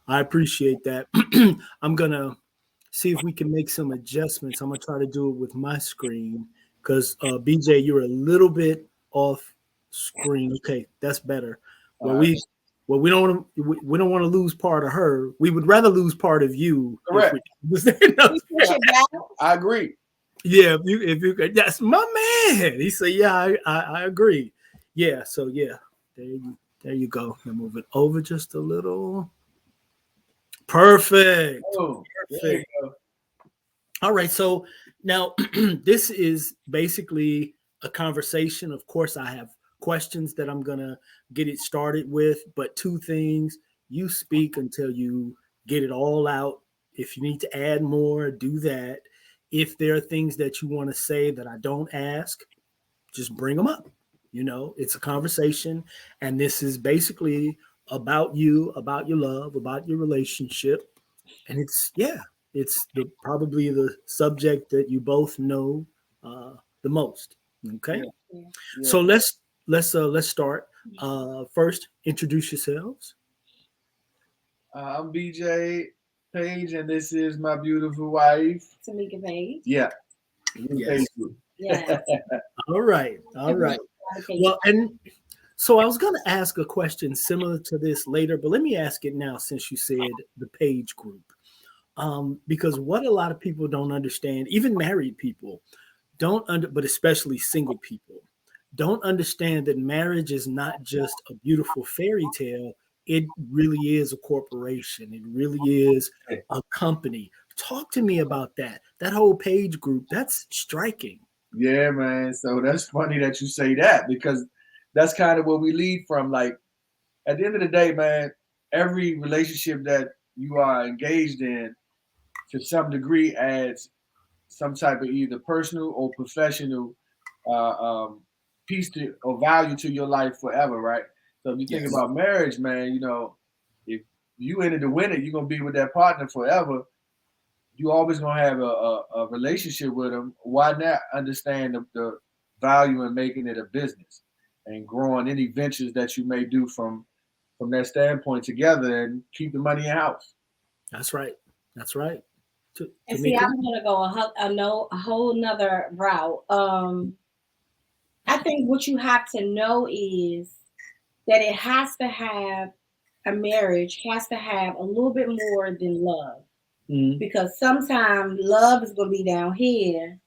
I appreciate that. I'm gonna see if we can make some adjustments. I'm gonna try to do it with my screen because BJ, you're a little bit off screen. Okay, that's better. All Well, right. we don't want to we don't want to lose part of her. We would rather lose part of you if Correct. we. We push it back. I agree. Yeah, if you could, that's my man. He said, "Yeah, I agree." Yeah, so yeah, there you go. Now move it over just a little. Perfect, Oh, there you perfect. All right, so now this is basically a conversation. Of course, I have questions that I'm gonna get it started with, but two things: you speak until you get it all out. If you need to add more, do that. If there are things that you want to say that I don't ask, just bring them up. It's a conversation, and this is basically about you, about your love, about your relationship, and it's the probably the subject that you both know the most. go. Okay, Yeah, Yeah. yeah. so let's start. First, introduce yourselves. I'm BJ Page, and this is my beautiful wife. Tamika Page. Yeah, new Yes. Facebook. Yes. All right. All right. Well, and so I was going to ask a question similar to this later, but let me ask it now since you said the page group. Because what a lot of people don't understand, even married people but especially single people, don't understand that marriage is not just a beautiful fairy tale. It really is a corporation. It really is a company. Talk to me about that. That whole page group, that's striking. Yeah, man. So that's funny that you say that because that's kind of where we lead from. Like at the end of the day, man, every relationship that you are engaged in to some degree adds some type of either personal or professional uh, um, piece to or value to your life forever, right? So if you think Yes. about marriage, man, if you in it to win it, you're gonna be with that partner forever. You always gonna have a relationship with them. Why not understand the value in making it a business and growing any ventures that you may do from that standpoint together and keep the money in house. That's right. That's right. And see, Tamika? I'm gonna go a whole nother route. I think what you have to know is that it has to have a marriage has to have a little bit more than love Mm-hmm. because sometimes love is going to be down here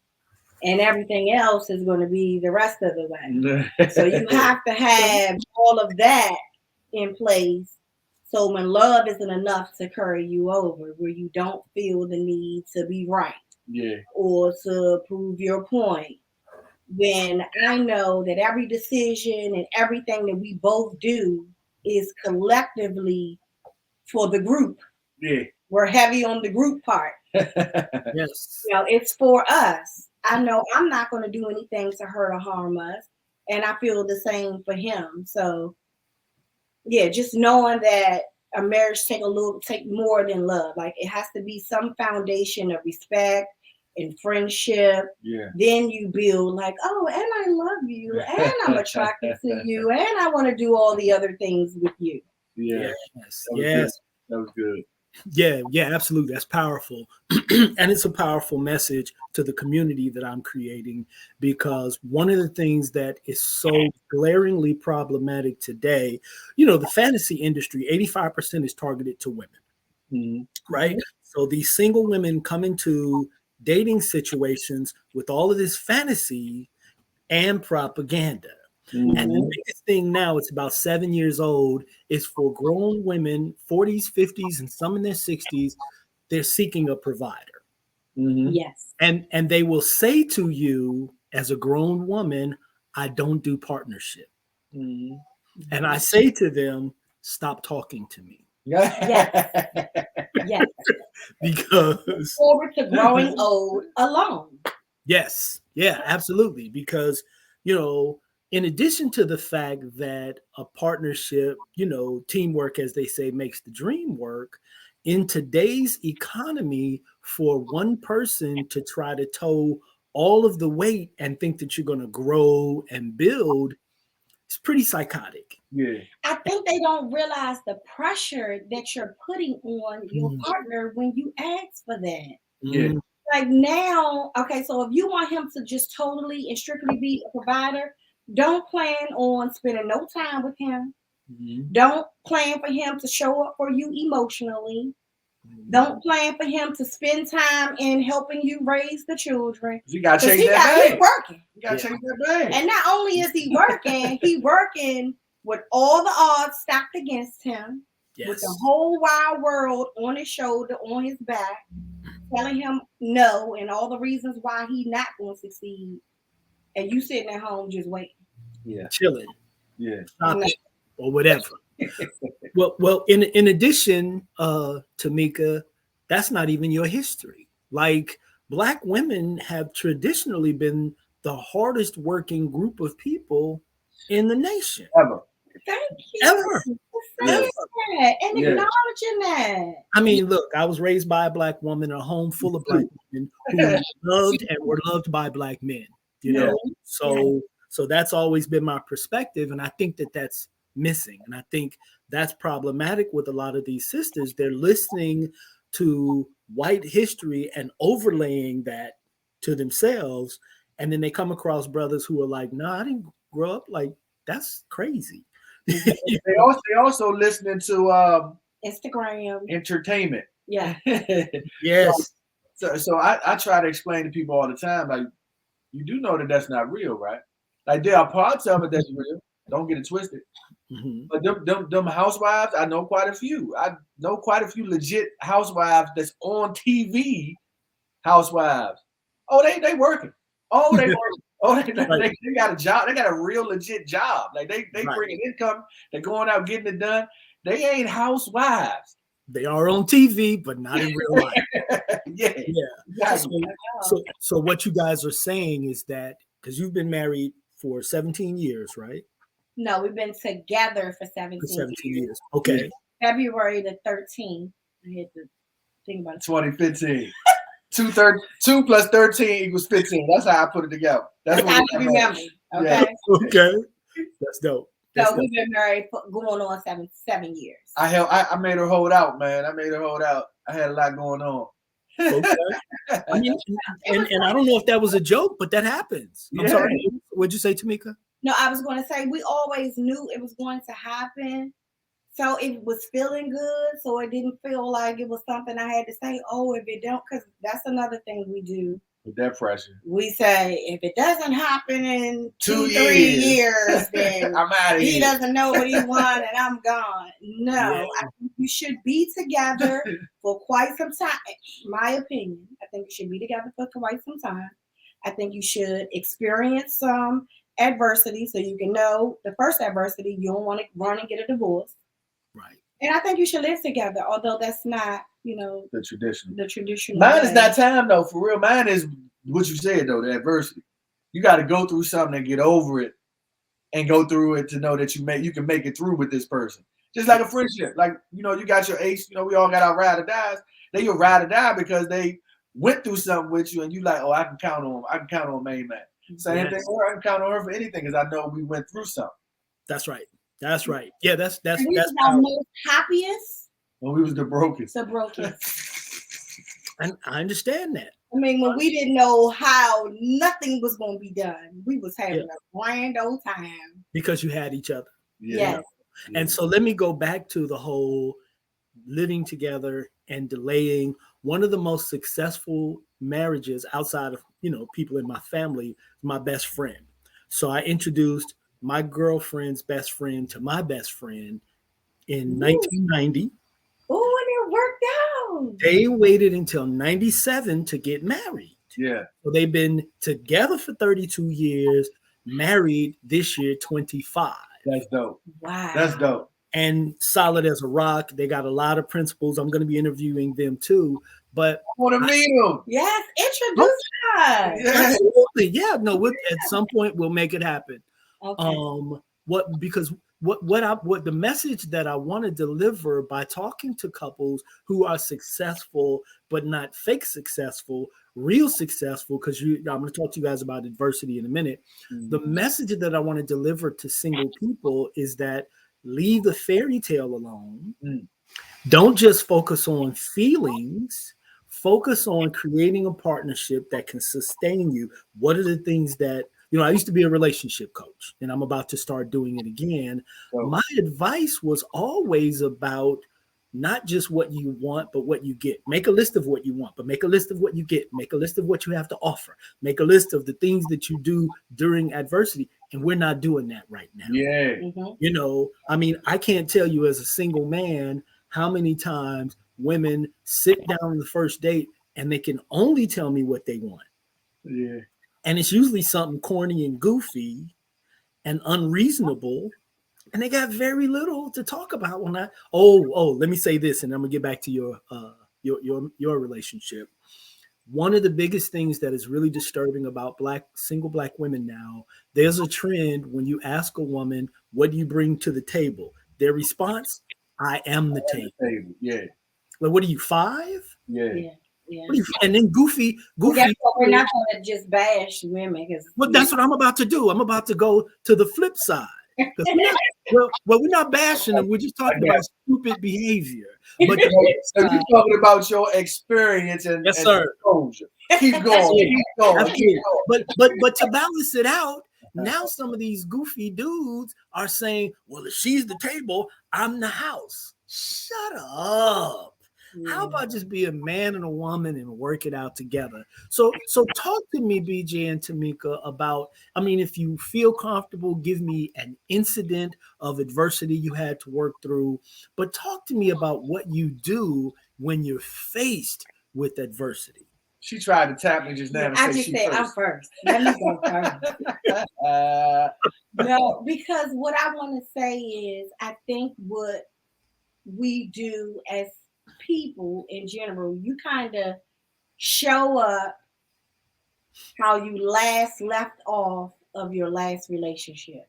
and everything else is going to be the rest of the way. So you have to have all of that in place. So when love isn't enough to carry you over, where you don't feel the need to be right Yeah, or to prove your point, when I know that every decision and everything that we both do is collectively for the group. yeah. We're heavy on the group part. Yes. It's for us. I know I'm not going to do anything to hurt or harm us. And I feel the same for him. So yeah, just knowing that a marriage take more than love. Like it has to be some foundation of respect and friendship. Yeah. Then you build like, oh, and I love you, and I'm attracted to you, and I want to do all the other things with you. Yeah, Yes. that was good. Yes. That was good. Yeah, absolutely. That's powerful. And it's a powerful message to the community that I'm creating because one of the things that is so glaringly problematic today, the fantasy industry, 85% is targeted to women, Mm-hmm. right? So these single women come into dating situations with all of this fantasy and propaganda. And the Mm-hmm. biggest thing now, it's about 7 years old, is for grown women, 40s, 50s, and some in their 60s, they're seeking a provider. Mm-hmm. Yes. And they will say to you as a grown woman, I don't do partnership. Mm-hmm. And I say to them, stop talking to me. Yes. Yes. Look Because forward to growing old alone. yes, yeah, absolutely. Because, you know, in addition to the fact that a partnership, teamwork, as they say, makes the dream work, in today's economy, for one person to try to tow all of the weight and think that you're going to grow and build, it's pretty psychotic. Yeah. I think they don't realize the pressure that you're putting on your partner when you ask for that. Yeah. Like now, okay, so if you want him to just totally and strictly be a provider, don't plan on spending no time with him. Don't plan for him to show up for you emotionally. Don't plan for him to spend time in helping you raise the children. You gotta chase that bag. He's working. You gotta chase that bag. And not only is he working with all the odds stacked against him, with the whole wide world on his shoulder, on his back, telling him no and all the reasons why he's not going to succeed. And you sitting at home just waiting. Yeah. Chilling. Yeah. Or whatever. well, in addition, Tamika, that's not even your history. Like, Black women have traditionally been the hardest working group of people in the nation. Ever. Thank you. Ever. And acknowledging that. I mean, look, I was raised by a Black woman in a home full of Black women who loved and were loved by Black men. You know, so that's always been my perspective, and I think that that's missing, and I think that's problematic with a lot of these sisters. They're listening to white history and overlaying that to themselves, and then they come across brothers who are like, "No, I didn't grow up like that's crazy." They also listening to Instagram entertainment. Yeah. Yes. So I try to explain to people all the time, like, you do know that that's not real, right? Like, there are parts of it that's real. Don't get it twisted. But them housewives, I know quite a few. I know quite a few legit housewives that's on TV. Housewives. Oh, they working. Oh, they working. Oh, they got a job. They got a real legit job. Like, they bringing income. They're going out getting it done. They ain't housewives. They are on TV, but not in real life. Yeah. Exactly. So what you guys are saying is that, because you've been married for 17 years, right? No, we've been together for 17 years. Okay. February the 13th. I had to think about it. 2015. 2 plus 13 equals 15. That's how I put it together. That's what I remember. Okay. Okay. That's dope. We've been married for going on 7 years. I made her hold out, man. I made her hold out. I had a lot going on. Okay. I mean, and I don't know if that was a joke, but that happens. I'm sorry. What'd you say, Tamika? No, I was going to say we always knew it was going to happen. So it was feeling good. So it didn't feel like it was something I had to say, oh, if it don't, because that's another thing we do. With that pressure. We say, if it doesn't happen in 2-3 years, then I'm out of here. He doesn't know what he wants and I'm gone. No, I think you should be together for quite some time. My opinion, I think you should be together for quite some time. I think you should experience some adversity so you can know the first adversity, you don't want to run and get a divorce. Right. And I think you should live together, although that's not, the traditional. Mine is not time, though, for real. Mine is what you said, though, the adversity. You got to go through something and get over it and go through it to know that you can make it through with this person. Just like a friendship. Like, you got your ace, we all got our ride or dies. They your ride or die because they went through something with you and you like, oh, I can count on him. I can count on main man. Same thing, or I can count on her for anything because I know we went through something. That's right. That's right. Yeah, that's our most happiest. When we was the brokest. The brokest. And I understand that. I mean, when we didn't know how nothing was going to be done, we was having a grand old time. Because you had each other. Yes. And so let me go back to the whole living together and delaying. One of the most successful marriages outside of, people in my family, my best friend. So I introduced my girlfriend's best friend to my best friend in 1990. Oh, and it worked out. They waited until 97 to get married. Yeah. So they've been together for 32 years, married this year 25. That's dope. Wow. That's dope. And solid as a rock. They got a lot of principles. I'm going to be interviewing them too. But I want to meet them. Yes, introduce us. Yeah. Absolutely. Yeah. No, at some point we'll make it happen. Okay. What the message that I want to deliver by talking to couples who are successful but not fake successful, real successful, because I'm going to talk to you guys about adversity in a minute. The message that I want to deliver to single people is that leave the fairy tale alone. Mm. Don't just focus on feelings, focus on creating a partnership that can sustain you. What are the things that, I used to be a relationship coach and I'm about to start doing it again. So, My advice was always about not just what you want, but what you get. Make a list of what you want, but make a list of what you get. Make a list of what you have to offer. Make a list of the things that you do during adversity. And we're not doing that right now. yeah. I mean, I can't tell you as a single man how many times women sit down on the first date and they can only tell me what they want. Yeah. And it's usually something corny and goofy and unreasonable. And they got very little to talk about when let me say this, and I'm gonna get back to your relationship. One of the biggest things that is really disturbing about single black women now, there's a trend when you ask a woman, what do you bring to the table? Their response, I am the table. Yeah. Like, what are you, 5? Yeah. Yeah. And then goofy. We're not going to just bash women. Well, that's what I'm about to do. I'm about to go to the flip side. We're not bashing them. We're just talking about stupid behavior. But so you're talking about your experience and yes, sir. Exposure. Keep going. Keep going. But to balance it out, now some of these goofy dudes are saying, well, if she's the table, I'm the house. Shut up. How about just be a man and a woman and work it out together? So talk to me, BJ and Tamika, about, if you feel comfortable, give me an incident of adversity you had to work through, but talk to me about what you do when you're faced with adversity. She tried to tap me just now. I just said, I'm first. Let me go first. No, because what I want to say is, I think what we do as people in general, you kind of show up how you last left off of your last relationship.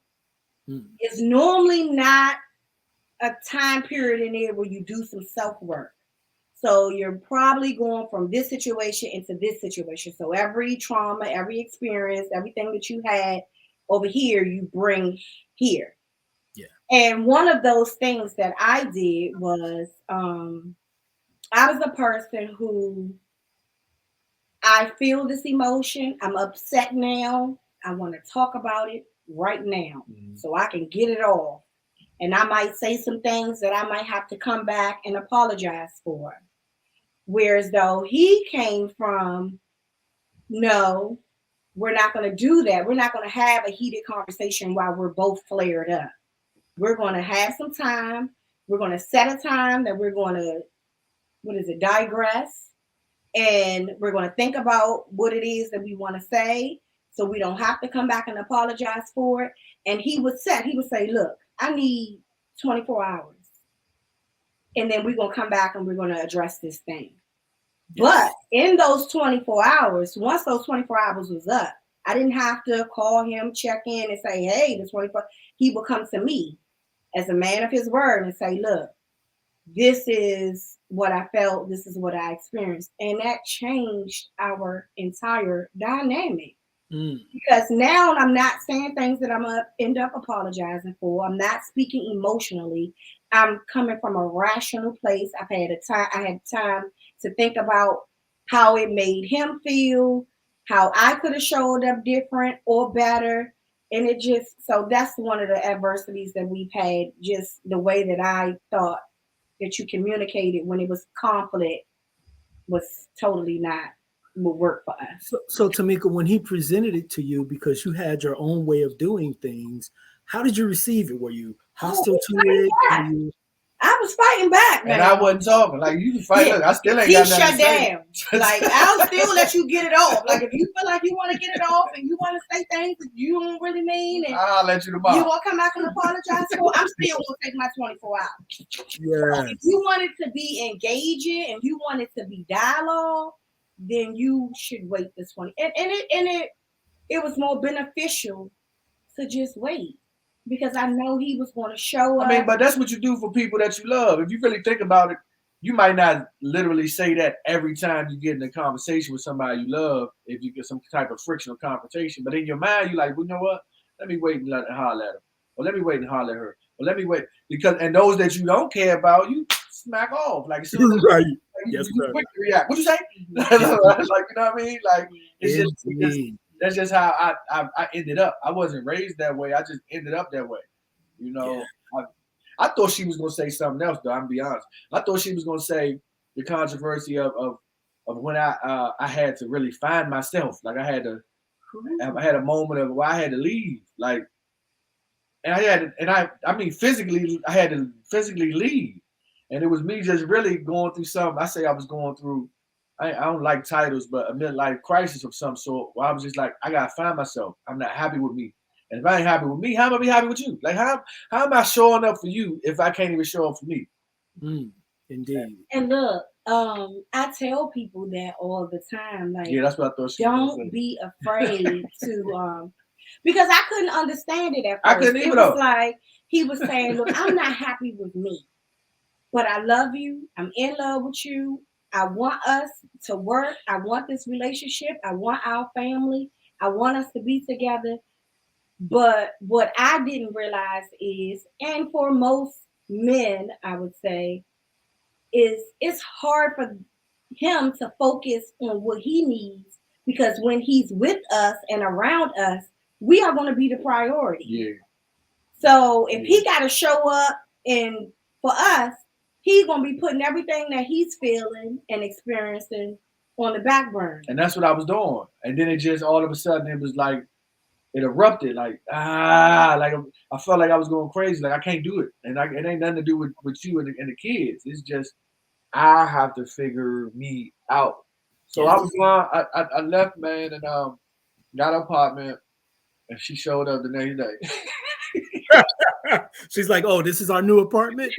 It's normally not a time period in there where you do some self-work. So you're probably going from this situation into this situation. So every trauma, every experience, everything that you had over here, you bring here. Yeah. And one of those things that I did was, I was a person who, I feel this emotion. I'm upset now. I want to talk about it right now so I can get it off. And I might say some things that I might have to come back and apologize for. Whereas though he came from, no, we're not going to do that. We're not going to have a heated conversation while we're both flared up. We're going to have some time. We're going to set a time that we're going to, digress. And we're going to think about what it is that we want to say so we don't have to come back and apologize for it. And he would say, look, I need 24 hours. And then we're going to come back and we're going to address this thing. But in those 24 hours, once those 24 hours was up, I didn't have to call him, check in and say, hey, the 24. He would come to me as a man of his word and say, look, this is what I felt. This is what I experienced. And that changed our entire dynamic. Because now I'm not saying things that I'm going to end up apologizing for. I'm not speaking emotionally. I'm coming from a rational place. I had time to think about how it made him feel, how I could have showed up different or better. And so that's one of the adversities that we've had, just the way that I thought that you communicated when it was conflict was totally not would work for us. So Tamika, when he presented it to you, because you had your own way of doing things, how did you receive it? Were you hostile to it? I was fighting back, man. And I wasn't talking. Like, you can fight. Look, I still ain't got nothing to say. He shut down. Like, I'll still let you get it off. Like, if you feel like you want to get it off and you want to say things that you don't really mean, and I'll let you tomorrow. You want to come back and apologize for, I'm still going to take my 24 hours. Yeah. If you want it to be engaging and you want it to be dialogue, then you should wait this 20. And it was more beneficial to just wait. Because I know he was going to show up. I mean, but that's what you do for people that you love. If you really think about it, you might not literally say that every time you get in a conversation with somebody you love, if you get some type of frictional confrontation. But in your mind, you're like, well, you know what? Let me wait and holler at him. Or let me wait and holler at her. Well, let me wait and those that you don't care about, you smack off like as soon as Right. you, Yes, you sir. quick to react. What you say? Like you know what I mean? Like Indeed. that's just how I ended up. I wasn't raised that way. I just ended up that way. You know, I thought she was gonna say something else though. I'm gonna be honest. I thought she was gonna say the controversy of when I had to really find myself. Like I had a moment of where I had to leave. Like and I mean physically I had to physically leave. And it was me just really going through something. I say I was going through I don't like titles, but a midlife crisis of some sort where I was just like, I gotta find myself. I'm not happy with me. And if I ain't happy with me, how am I be happy with you? Like how am I showing up for you if I can't even show up for me? Indeed. And look, I tell people that all the time. Like, yeah, that's what I thought she don't be afraid to because I couldn't understand it at first. I couldn't It even was though. like he was saying, look, I'm not happy with me, but I love you. I'm in love with you. I want us to work. I want this relationship. I want our family. I want us to be together. But what I didn't realize is, and for most men, I would say, is it's hard for him to focus on what he needs because when he's with us and around us, we are going to be the priority. Yeah. So if he got to show up and for us, he's going to be putting everything that he's feeling and experiencing on the back burner. And that's what I was doing. And then it just all of a sudden it was like it erupted like like I felt like I was going crazy. Like I can't do it. And it ain't nothing to do with you and the kids. It's just I have to figure me out. So I was gone. I left, man, and got an apartment, and she showed up the next day. She's like, "Oh, this is our new apartment."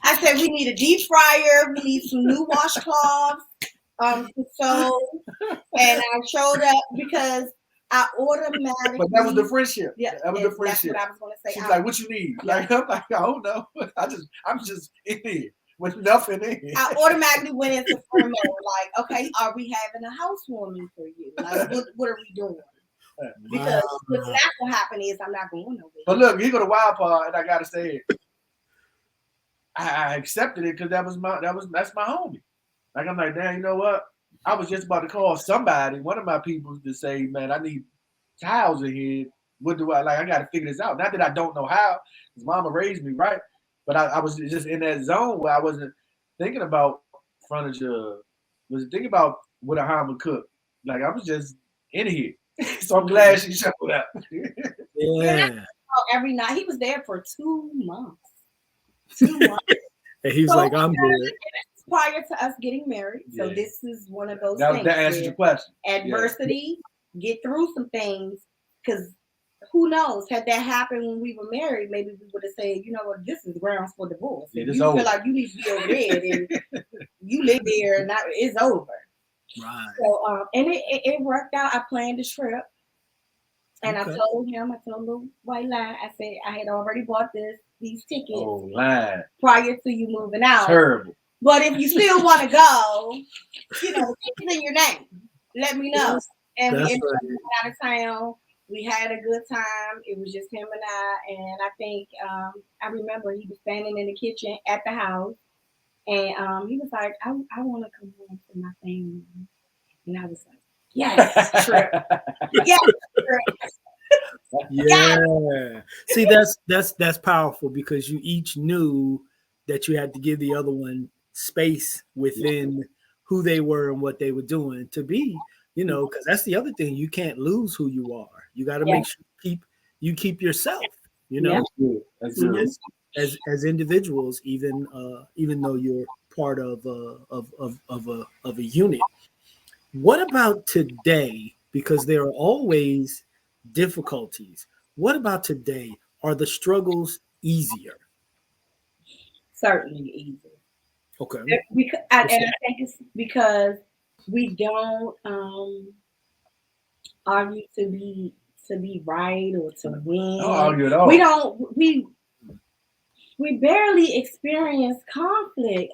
I said we need a deep fryer. We need some new washcloths. So, and I showed up because I automatically. But that was the friendship. Yeah, that was the friendship. That's what I was going to say. She's like, "What you need?" Like I'm like, "I don't know. I'm just in here with nothing in here." I automatically went into friend mode. Like, okay, are we having a housewarming for you? Like, what are we doing? Because what's not gonna happen is I'm not going nowhere. But look, here go the wild part, and I gotta say it. I accepted it because that's my homie. Like I'm like, damn, you know what? I was just about to call somebody, one of my people, to say, man, I need tiles in here. What do I like? I gotta figure this out. Not that I don't know how, because mama raised me, right? But I was just in that zone where I wasn't thinking about furniture, was thinking about what a ham would cook. Like I was just in here. So I'm glad she showed up. Yeah. Every night he was there for 2 months. 2 months. And he was like, "I'm good." Prior to us getting married, so this is one of those things. That answers your question. Adversity, get through some things, because who knows? Had that happened when we were married, maybe we would have said, you know what, this is grounds for divorce. If you feel like you need to be over there, then you live there, and it's over. Right. So, and it worked out. I planned the trip, and I told little white lie. I said I had already bought these tickets prior to you moving out. Terrible. But if you still want to go, it's in your name. Let me know. And we ended up out of town. We had a good time. It was just him and I. And I think I remember he was standing in the kitchen at the house. And he was like, I want to come home to my family. And I was like, yes, trip. Yes, trip. Yeah. See, that's powerful because you each knew that you had to give the other one space within who they were and what they were doing to be, because that's the other thing. You can't lose who you are. You got to make sure you keep yourself, That's good. As individuals, even though you're part of a unit. What about today? Because there are always difficulties. What about today? Are the struggles easier? Certainly easier. Okay. And I think it's because we don't argue to be right or to win. I don't argue at all. We don't. We barely experience conflict.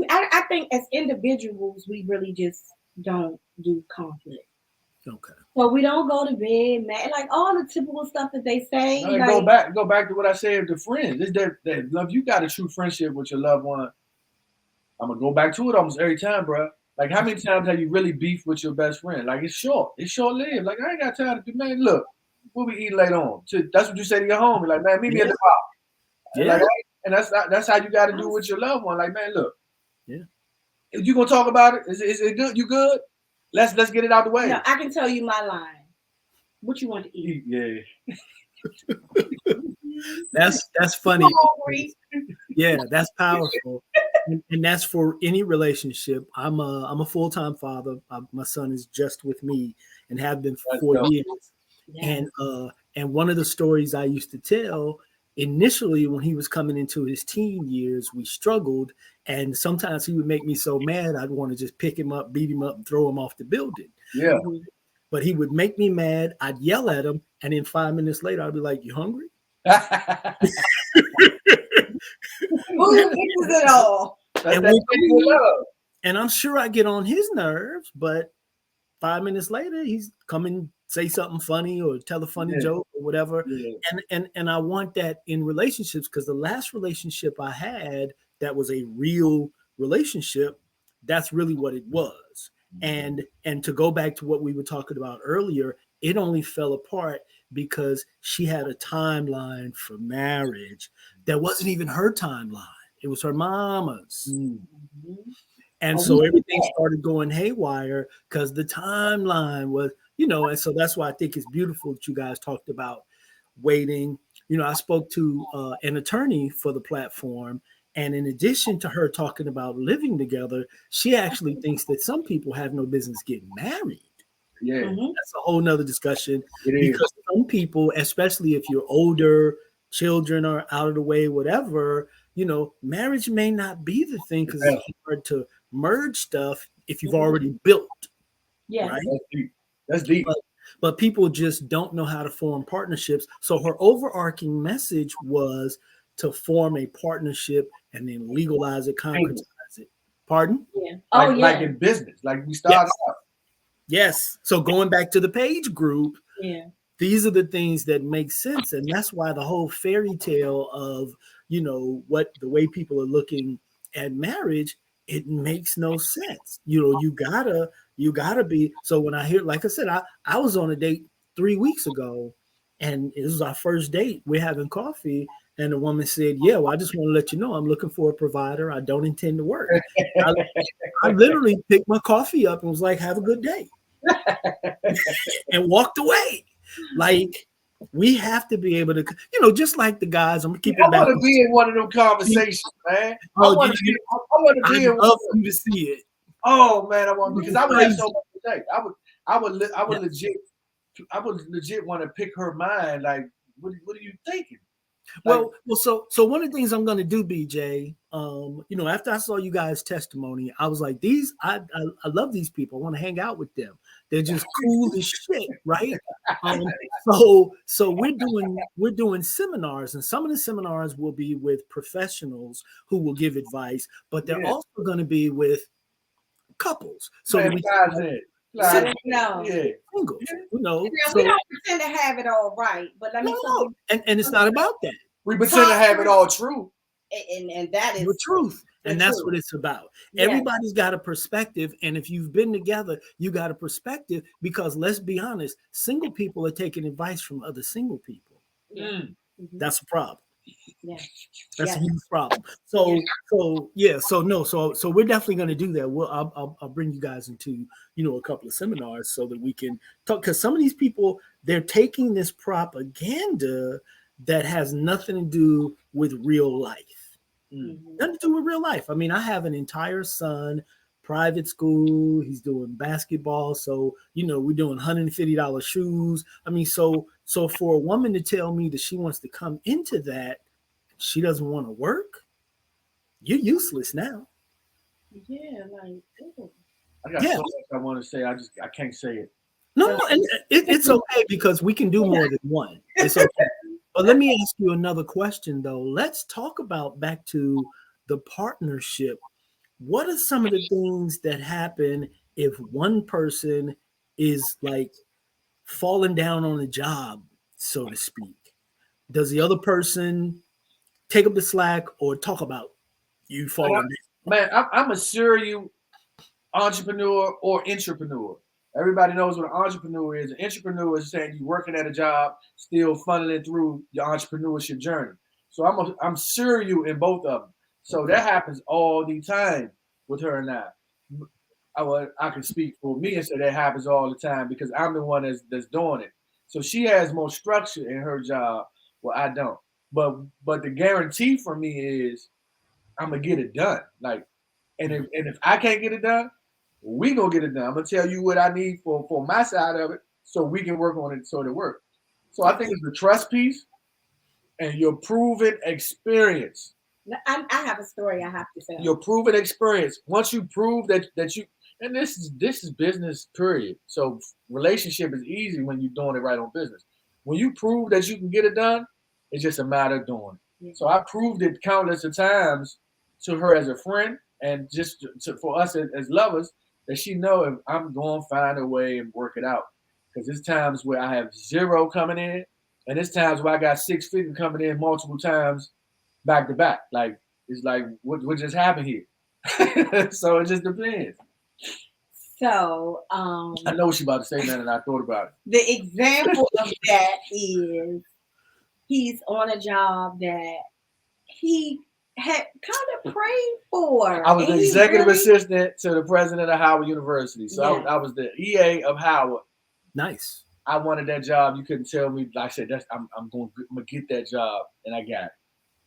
I think as individuals, we really just don't do conflict. Okay. So we don't go to bed, man. Like all the typical stuff that they say. Like, go back to what I said to friends. It's that love. You got a true friendship with your loved one. I'm gonna go back to it almost every time, bro. Like, how many times have you really beefed with your best friend? Like, it's short lived. Like, I ain't got time to do, man. Look, we'll be eating later on. So that's what you say to your homie. Like, man, meet me at the bar. Yeah. Like, and that's how you got to do with your loved one. Like, man, look. Yeah. If you gonna talk about it, is it good? You good? Let's get it out the way. No, I can tell you my line. What you want to eat? Yeah. That's funny. Yeah, that's powerful. And that's for any relationship. I'm a full-time father. My son is just with me and have been for 4 years. Yeah. And one of the stories I used to tell initially when he was coming into his teen years, we struggled, and sometimes he would make me so mad I'd want to just pick him up, beat him up, and throw him off the building. Yeah. But he would make me mad. I'd yell at him, and then 5 minutes later, I'd be like, "You hungry?" Who is it all? And I'm sure I get on his nerves, but 5 minutes later, he's come and say something funny or tell a funny joke or whatever. Yeah. And I want that in relationships, because the last relationship I had that was a real relationship, that's really what it was. And to go back to what we were talking about earlier, it only fell apart because she had a timeline for marriage that wasn't even her timeline. It was her mama's. Mm-hmm. And so everything started going haywire because the timeline was, and so that's why I think it's beautiful that you guys talked about waiting. I spoke to an attorney for the platform, and in addition to her talking about living together, she actually thinks that some people have no business getting married. Yeah, that's a whole nother discussion. Because some people, especially if you're older, children are out of the way, whatever, marriage may not be the thing because it's hard to merge stuff if you've already built. Yeah, right? That's deep. But people just don't know how to form partnerships. So her overarching message was to form a partnership and then legalize it, concretize it. Pardon? Yeah. Like in business, like we started out. Yes. So going back to the page group, yeah, these are the things that make sense. And that's why the whole fairy tale of, what the way people are looking at marriage, it makes no sense. You gotta be. So when I hear, like I said, I was on a date 3 weeks ago, and it was our first date. We're having coffee, and the woman said, "Yeah, well, I just want to let you know I'm looking for a provider. I don't intend to work." I literally picked my coffee up and was like, "Have a good day," and walked away. Like, we have to be able to, just like the guys. I'm gonna keep it back. I want to be in one of them conversations, man. I want to be in one. Love for you to see it. Oh man, I want, because I would have so much to say. I would legit want to pick her mind. Like, what are you thinking? Well, so one of the things I'm going to do, BJ, after I saw you guys' testimony, I was like, I love these people. I want to hang out with them. They're just cool as shit, right? So we're doing seminars, and some of the seminars will be with professionals who will give advice, but they're also going to be with couples. So singles. We don't pretend to have it all right, but let me tell you, and it's not about that. We pretend to have it all true. And that is the truth. And that's what it's about. Yeah. Everybody's got a perspective. And if you've been together, you got a perspective, because let's be honest, single people are taking advice from other single people. Mm. Mm-hmm. That's a problem. Yeah. That's a huge problem. So we're definitely going to do that. I'll bring you guys into, a couple of seminars so that we can talk, because some of these people, they're taking this propaganda that has nothing to do with real life. Mm-hmm. Nothing to do with real life. I mean, I have an entire son, private school. He's doing basketball. So, we're doing $150 shoes. I mean, so for a woman to tell me that she wants to come into that, she doesn't want to work, you're useless now. Yeah, like, I got so much I want to say. I can't say it. No, and it's okay, because we can do more than one. It's okay. But let me ask you another question, though. Let's talk about back to the partnership. What are some of the things that happen if one person is like falling down on the job, so to speak? Does the other person take up the slack or talk about you falling down? Man, I'm a serial entrepreneur or entrepreneur. Everybody knows what an entrepreneur is. An entrepreneur is saying you're working at a job, still funneling through your entrepreneurship journey. So I'm serial in both of them. So that happens all the time with her and I. I can speak for me and say that happens all the time because I'm the one that's doing it. So she has more structure in her job, well, I don't. But the guarantee for me is I'm gonna get it done. Like, and if I can't get it done, we gonna get it done. I'm gonna tell you what I need for my side of it, so we can work on it so it works. So I think it's the trust piece and your proven experience. I have a story I have to tell. Your proven experience. Once you prove that you, and this is business period. So relationship is easy when you're doing it right on business. When you prove that you can get it done, it's just a matter of doing it. Yeah. So I proved it countless of times to her as a friend and just for us as lovers that she know if I'm going to find a way and work it out. Because there's times where I have zero coming in and there's times where I got 6 figures coming in multiple times back to back. Like, it's like, what just happened here? So it just depends. So I know what she's about to say, man, and I thought about it. The example of that is he's on a job that he had kind of prayed for. I was the executive assistant to the president of Howard University. So I was the EA of Howard. Nice. I wanted that job. You couldn't tell me. Like I said, I'm gonna get that job, and I got it.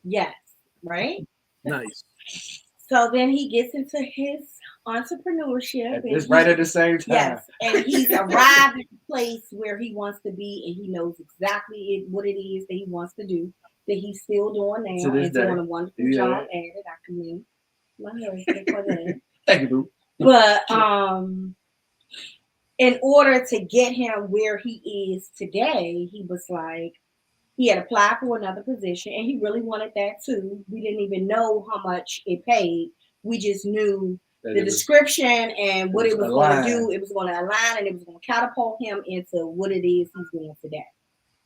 Yes, right? Nice. So then he gets into his entrepreneurship. It's right at the same time. Yes, and he's arrived at the place where he wants to be, and he knows exactly what it is that he wants to do, that he's still doing now, and doing a wonderful job at it. I commend my husband for that. Thank you, boo. But in order to get him where he is today, he was like, he had applied for another position, and he really wanted that too. We didn't even know how much it paid. We just knew the description and what it was going to do. It was going to align, and it was going to catapult him into what it is he's doing today.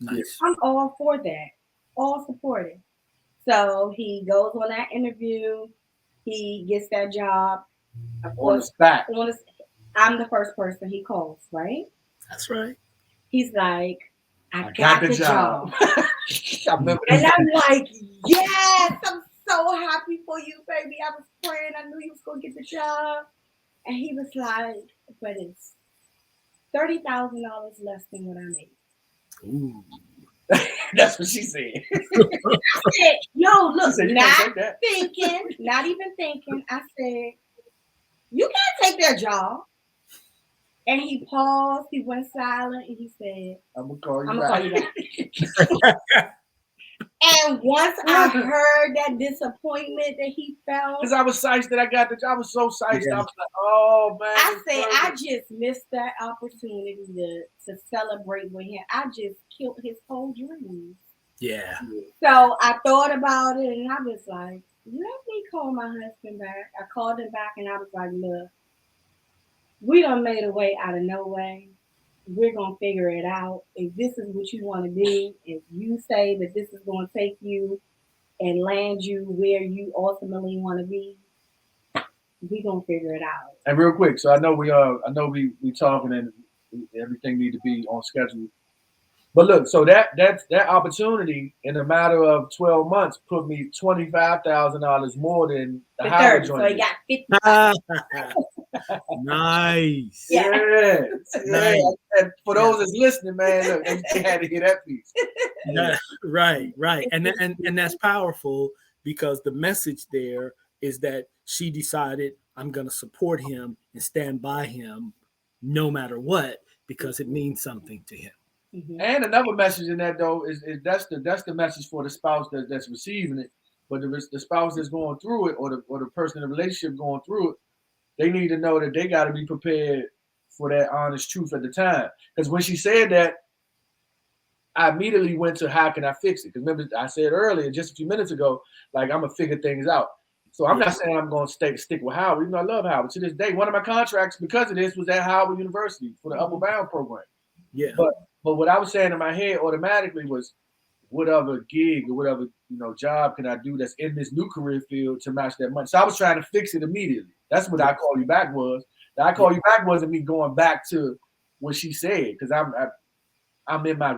Nice. I'm all for that. All supportive. So he goes on that interview. He gets that job. Of course, I'm the first person he calls, right? That's right. He's like, I got the job. And I'm I'm like, yes, I'm so happy for you, baby. I was praying. I knew you was going to get the job. And he was like, but it's $30,000 less than what I made. Ooh. That's what she said. I said, no, look, not even thinking. I said, you can't take their job. And he paused, he went silent, and he said, I'm going to call you back. And once I heard that disappointment that he felt. Because I was psyched that I got the job. I was so psyched. Yeah. I was like, oh, man. I said, I just missed that opportunity to celebrate with him. I just killed his whole dream. Yeah. So I thought about it, and I was like, let me call my husband back. I called him back, and I was like, look, we done made a way out of no way. We're going to figure it out. If this is what you want to do, if you say that this is going to take you and land you where you ultimately want to be, we're going to figure it out. And real quick, so I know we talking and everything need to be on schedule. But look, so that opportunity in a matter of 12 months put me $25,000 more than the Howard joint. So he got 50. Nice. Yeah. Nice. And for those that's listening, man, look, they had to hear that piece. Yeah. Right. And that's powerful because the message there is that she decided I'm going to support him and stand by him no matter what because it means something to him. Mm-hmm. And another message in that though is that's the message for the spouse that's receiving it, but the spouse that's going through it or the person in the relationship going through it, they need to know that they got to be prepared for that honest truth at the time. Because when she said that, I immediately went to how can I fix it? Because remember I said earlier, just a few minutes ago, like I'm gonna figure things out. So I'm not saying I'm going to stick with Howard, even though I love Howard. To this day, one of my contracts because of this was at Howard University for the Upward Bound program. Yeah. But what I was saying in my head automatically was, what other gig or whatever job can I do that's in this new career field to match that money? So I was trying to fix it immediately. That's what I call you back was. That I call you back wasn't me going back to what she said, because I'm in my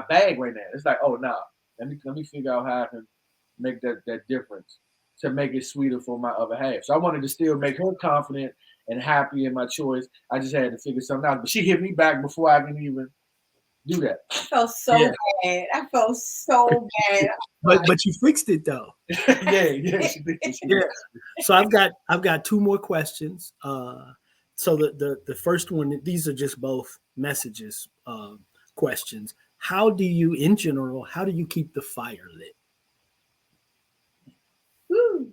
bag right now. It's like, oh no, let me figure out how I can make that difference to make it sweeter for my other half. So I wanted to still make her confident and happy in my choice. I just had to figure something out. But she hit me back before I can even do that. I felt so bad. I felt so bad. But you fixed it though. yeah, she did. Yeah. So I've got two more questions. So the first one, these are just both messages, questions. How do you, in general, how do you keep the fire lit? Woo.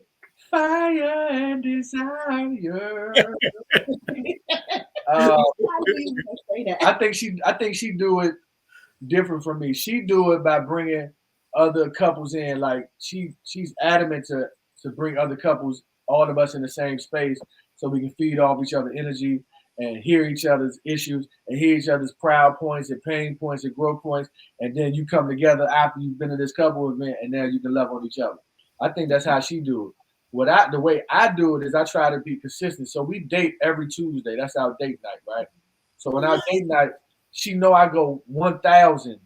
Fire and desire. I think she do it different from me. She do it by bringing other couples in. Like she's adamant to bring other couples, all of us in the same space, so we can feed off each other's energy and hear each other's issues and hear each other's proud points and pain points and growth points. And then you come together after you've been to this couple event, and now you can love on each other. I think that's how she do it. The way I do it is I try to be consistent. So we date every Tuesday. That's our date night, right? So when our date night, she know I go 1,000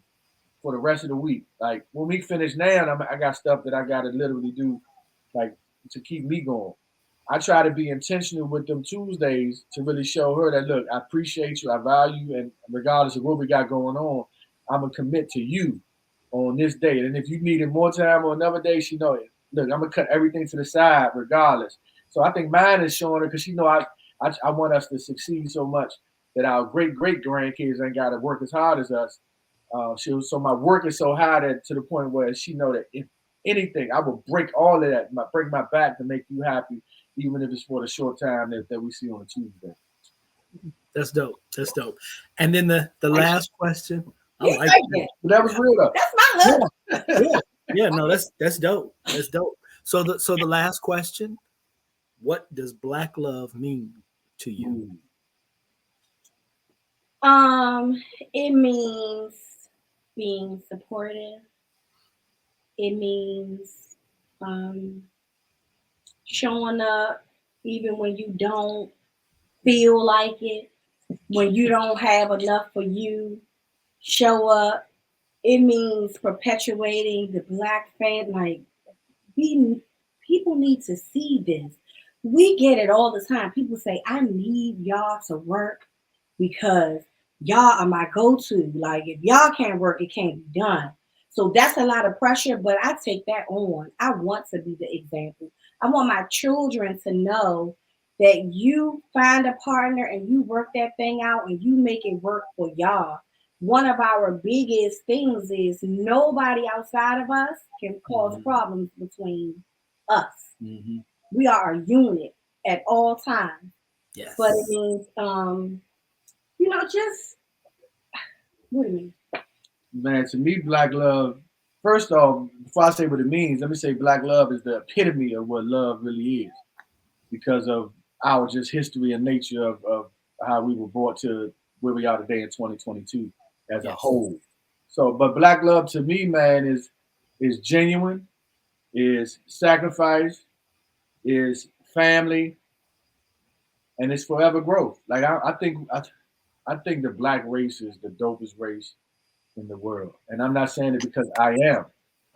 for the rest of the week. Like when we finish now, I got stuff that I gotta literally do, like to keep me going. I try to be intentional with them Tuesdays to really show her that, look, I appreciate you, I value you, and regardless of what we got going on, I'm gonna commit to you on this day. And if you needed more time on another day, she know it. Look, I'm gonna cut everything to the side regardless. So I think mine is showing her, because she know I want us to succeed so much that our great grandkids ain't got to work as hard as us. So my work is so high that to the point where she know that if anything, I will break all of that, break my back to make you happy, even if it's for the short time that we see on a Tuesday. That's dope. That's dope. And then the last question. I like that. That was real though. That's my love. Yeah. No, that's dope. That's dope. So the last question: what does Black love mean to you? It means being supportive. It means showing up even when you don't feel like it, when you don't have enough for you. Show up. It means perpetuating the Black fan. Like, people need to see this. We get it all the time. People say, I need y'all to work because y'all are my go-to. Like, if y'all can't work, it can't be done. So that's a lot of pressure, but I take that on. I want to be the example. I want my children to know that you find a partner and you work that thing out and you make it work for y'all. One of our biggest things is nobody outside of us can cause problems between us. Mm-hmm. We are a unit at all times. Yes. But it means, just what do you mean? Man, to me, Black love, first off, before I say what it means, let me say Black love is the epitome of what love really is, because of our just history and nature of how we were brought to where we are today in 2022 as a whole. So, but Black love to me, man, is genuine, is sacrifice, is family, and it's forever growth. Like I think the Black race is the dopest race in the world, and I'm not saying it because I am.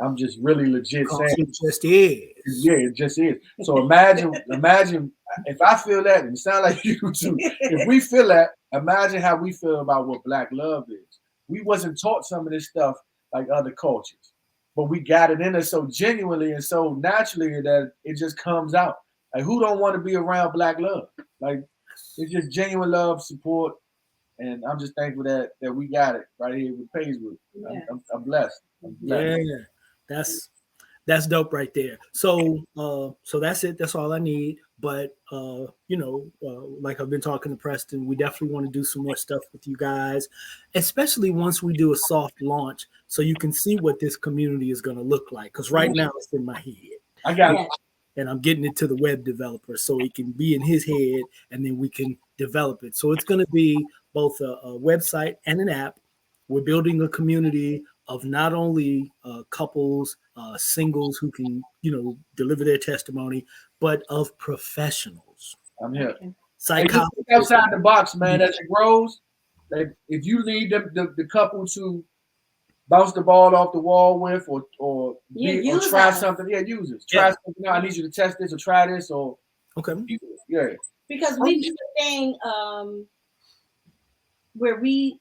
I'm just really legit saying it just is. Yeah, it just is. So imagine if I feel that, and it sounds like you too. If we feel that, imagine how we feel about what Black love is. We wasn't taught some of this stuff like other cultures, but we got it in us so genuinely and so naturally that it just comes out. Like, who don't want to be around Black love? Like, it's just genuine love, support, and I'm just thankful that we got it right here with Paisley. Yeah. I'm blessed. Yeah, that's dope right there. So that's it. That's all I need. But like I've been talking to Preston, we definitely want to do some more stuff with you guys, especially once we do a soft launch, so you can see what this community is going to look like. Because right now it's in my head. I got it. And I'm getting it to the web developer so it can be in his head, and then we can develop it. So it's going to be both a website and an app. We're building a community of not only couples, singles who can, deliver their testimony, but of professionals, I'm here. Okay. Hey, just think psychologists. outside the box, man. As it grows, like, if you need the couple to bounce the ball off the wall with, or Use try us. something, use it. Yeah. Try something out. I need you to test this or try this, or Okay. yeah. Because we do a thing where we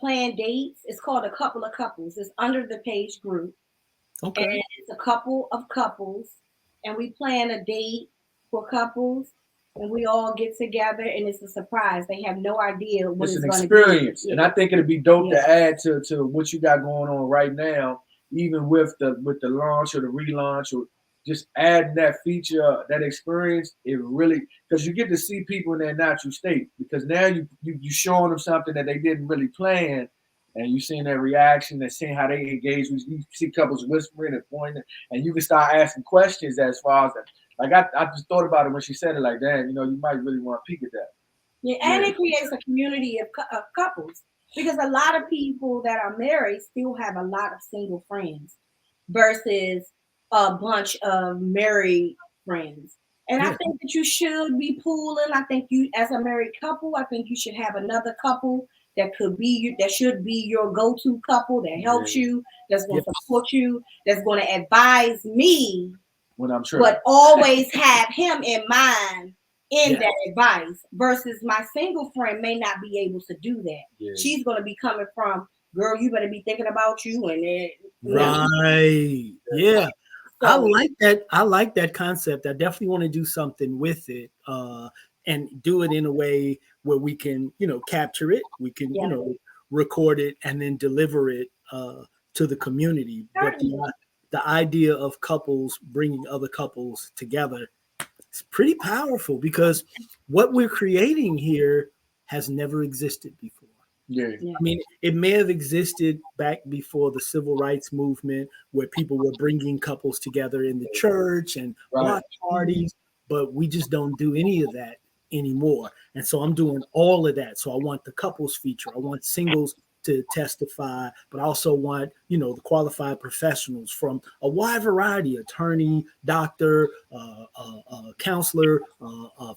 plan dates. It's called a couple of couples. It's under the page group. Okay. And it's a couple of couples. And we plan a date for couples. And we all get together and it's a surprise. They have no idea what It's it's an going experience, to be. and I think it'd be dope Yeah. to add to what you got going on right now, even with the launch or the relaunch, or just adding that feature, that experience. It really, because you get to see people in their natural state, because now you showing them something that they didn't really plan, and you seeing their reaction and seeing how they engage. You see couples whispering and pointing, and you can start asking questions as far as that. Like I just thought about it when she said it. Like, damn, you might really want to peek at that. Yeah, and it creates a community of couples, because a lot of people that are married still have a lot of single friends versus a bunch of married friends. And I Yeah. think that you should be pooling. I think you, as a married couple, I think you should have another couple that should be your go-to couple that helps you, that's going to Yes. support you, that's going to advise me, When I'm sure. but always have him in mind in Yeah. that advice, versus my single friend may not be able to do that. Yeah. She's going to be coming from, girl, you better be thinking about you, and then Right. Yeah. I so like that. I like that concept. I definitely want to do something with it, and do it in a way where we can, capture it. We can, yeah. record it and then deliver it to the community. But the idea of couples bringing other couples together is pretty powerful, because what we're creating here has never existed before. Yeah. I mean, it may have existed back before the civil rights movement, where people were bringing couples together in the church and block parties, but we just don't do any of that anymore. And so I'm doing all of that. So I want the couples feature. I want singles to testify, but I also want, the qualified professionals from a wide variety: attorney, doctor, counselor,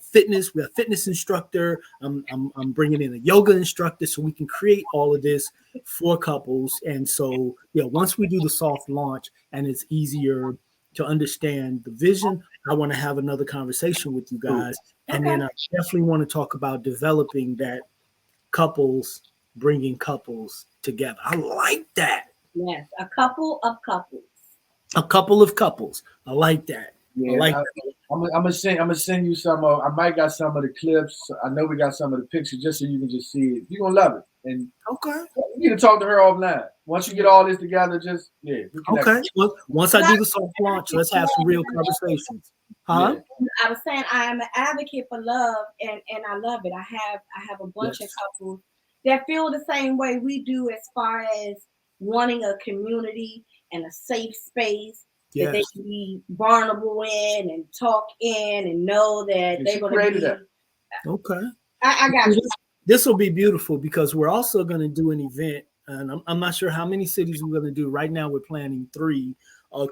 fitness. We have fitness instructor. I'm bringing in a yoga instructor, so we can create all of this for couples. And so, once we do the soft launch and it's easier to understand the vision, I want to have another conversation with you guys. And then I definitely want to talk about developing that couples, bringing couples together. I like that. Yes, a couple of couples. A couple of couples. I like that. Yeah, I like I'm gonna send you some. I might got some of the clips. I know we got some of the pictures, just so you can just see it. You're gonna love it, and okay. you need to talk to her offline. Once you get all this together, just okay. Well, once I do the soft launch, let's have some real conversations. Huh? Yeah. I was saying I am an advocate for love, and I love it. I have a bunch of couples that feel the same way we do, as far as wanting a community and a safe space that they can be vulnerable in and talk in and know that they're going to be. Okay. I got you. This will be beautiful, because we're also going to do an event, and I'm not sure how many cities we're going to do. Right now, we're planning 3,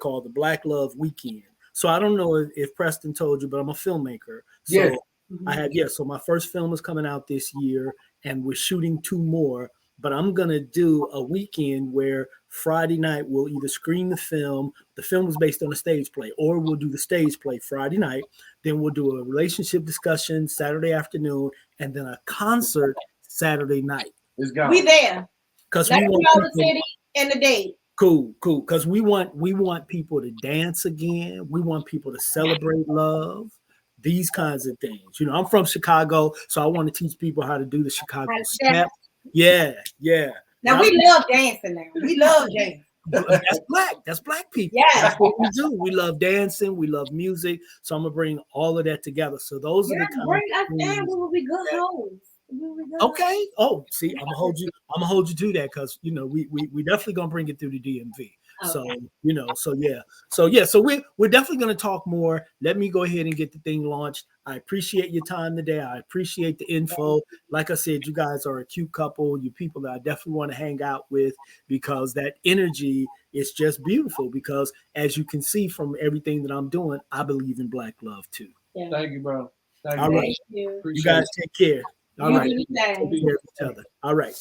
called the Black Love Weekend. So I don't know if Preston told you, but I'm a filmmaker. So so my first film is coming out this year, and we're shooting 2 more. But I'm going to do a weekend where Friday night we'll either screen the film. The film was based on a stage play, or we'll do the stage play Friday night. Then we'll do a relationship discussion Saturday afternoon, and then a concert Saturday night. We there. Because we want the city and the date. Cool. Because we want people to dance again. We want people to celebrate love. These kinds of things. I'm from Chicago, so I want to teach people how to do the Chicago step. Yeah. Now we love dancing now. We love dancing. That's black people. Yeah. That's what we do. We love dancing. We love music. So I'm gonna bring all of that together. So those are the kind bring us in. We will be good hosts. Okay. Oh, see, I'm gonna hold you to that, because we definitely gonna bring it through the DMV. So, Okay. so we're definitely going to talk more. Let me go ahead and get the thing launched. I appreciate your time today. I appreciate the info. Like I said, you guys are a cute couple. You people that I definitely want to hang out with, because that energy is just beautiful. Because as you can see from everything that I'm doing, I believe in black love too. Yeah. Thank you, bro. Thank All you. right. Thank you. You Appreciate guys it. take care. All You right. do the Take same. care of each other. All right.